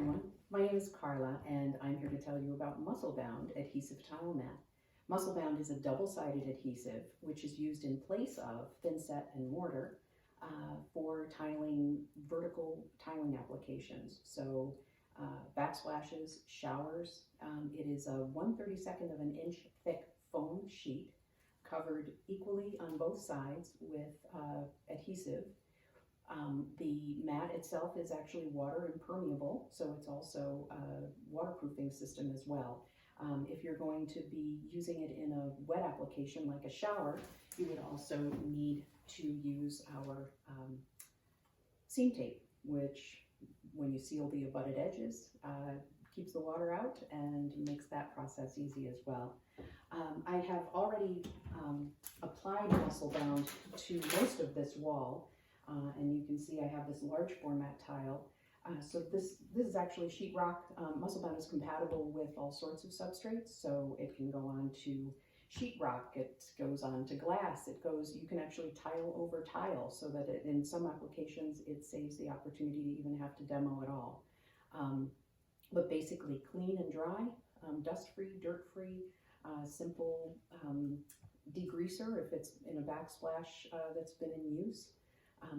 everyone, my name is Carla and I'm here to tell you about Musselbound Adhesive Tile Mat. Musselbound is a double-sided adhesive which is used in place of thinset and mortar for tiling, vertical tiling applications. So backsplashes, showers. It is a 1/32 of an inch thick foam sheet covered equally on both sides with adhesive. The mat itself is actually water impermeable, so it's also a waterproofing system as well. If you're going to be using it in a wet application like a shower, you would also need to use our seam tape, which when you seal the abutted edges, keeps the water out and makes that process easy as well. I have already applied Musselbound to most of this wall. And you can see I have this large format tile. So this is actually sheetrock. Musselbound is compatible with all sorts of substrates, so it can go on to sheetrock, it goes on to glass, you can actually tile over tile, so that in some applications it saves the opportunity to even have to demo at all. But basically clean and dry, dust-free, dirt-free, simple degreaser if it's in a backsplash that's been in use.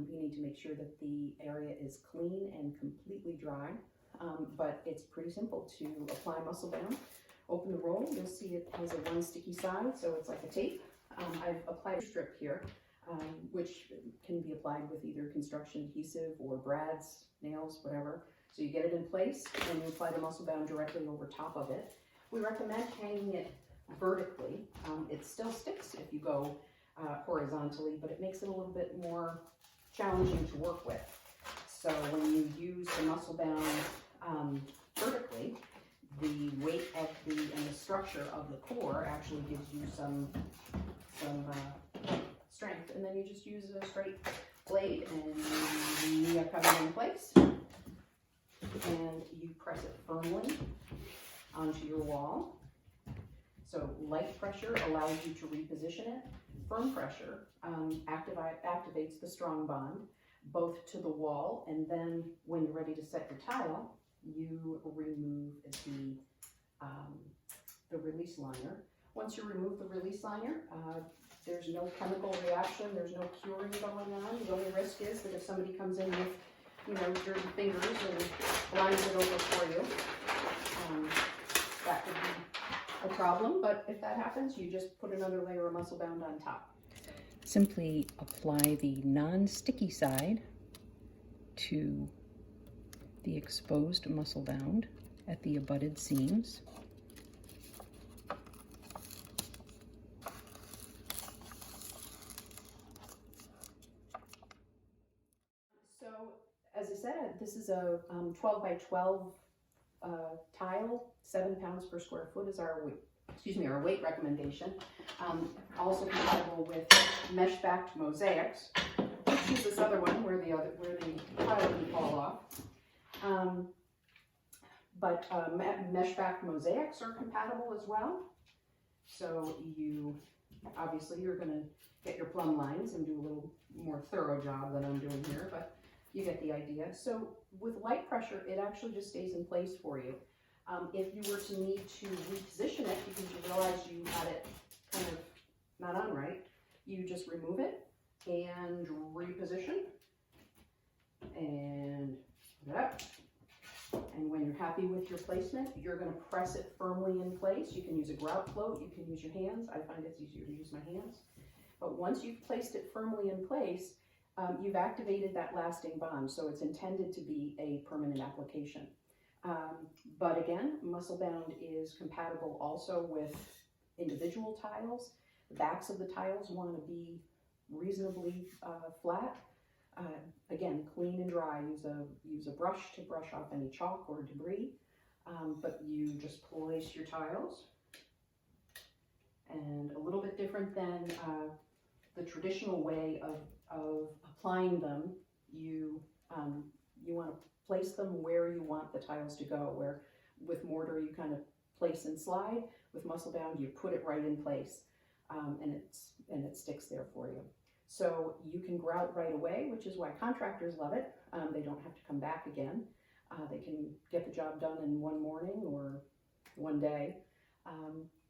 You need to make sure that the area is clean and completely dry, but it's pretty simple to apply Musselbound. Open the roll, you'll see it has a one sticky side, so it's like a tape. I've applied a strip here, which can be applied with either construction adhesive or brads, nails, whatever. So you get it in place and you apply the Musselbound directly over top of it. We recommend hanging it vertically. It still sticks if you go horizontally, but it makes it a little bit more challenging to work with. So when you use the Musselbound vertically, the weight of and the structure of the core actually gives you some strength, and then you just use a straight blade and you have it in place, and you press it firmly onto your wall. So light pressure allows you to reposition it. Firm pressure activates the strong bond both to the wall, and then when you're ready to set your tile, you remove the release liner. Once you remove the release liner, there's no chemical reaction, there's no curing going on. The only risk is that if somebody comes in with, dirty fingers and blinds it over for you, that could be a problem. But if that happens, you just put another layer of Musselbound on top. Simply apply the non-sticky side to the exposed Musselbound at the abutted seams. So, as I said, this is a 12 by 12 tile. 7 pounds per square foot is our weight recommendation. Also compatible with mesh-backed mosaics, which is this other one where the tile can fall off. But mesh-backed mosaics are compatible as well. So obviously you're going to get your plumb lines and do a little more thorough job than I'm doing here, but you get the idea. So with light pressure, it actually just stays in place for you. If you were to need to reposition it because you realize you had it kind of not on right, you just remove it and reposition and put it up. And when you're happy with your placement, you're going to press it firmly in place. You can use a grout float, you can use your hands. I find it's easier to use my hands. But once you've placed it firmly in place, you've activated that lasting bond, so it's intended to be a permanent application. But again, Musselbound is compatible also with individual tiles. The backs of the tiles want to be reasonably flat. Again, clean and dry. Use a brush to brush off any chalk or debris. But you just place your tiles, and a little bit different than the traditional way of applying them. You want to place them where you want the tiles to go, where with mortar you kind of place and slide. With Musselbound, you put it right in place, and it sticks there for you. So you can grout right away, which is why contractors love it. They don't have to come back again. They can get the job done in one morning or one day.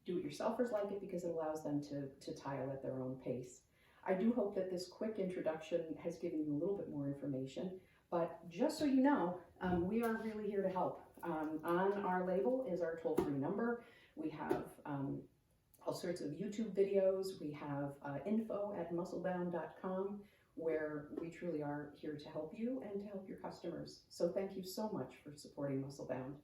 Do-it-yourselfers like it because it allows them to tile at their own pace. I do hope that this quick introduction has given you a little bit more information, but just so you know, we are really here to help. On our label is our toll-free number. We have all sorts of YouTube videos. We have info@musselbound.com, where we truly are here to help you and to help your customers. So thank you so much for supporting Musselbound.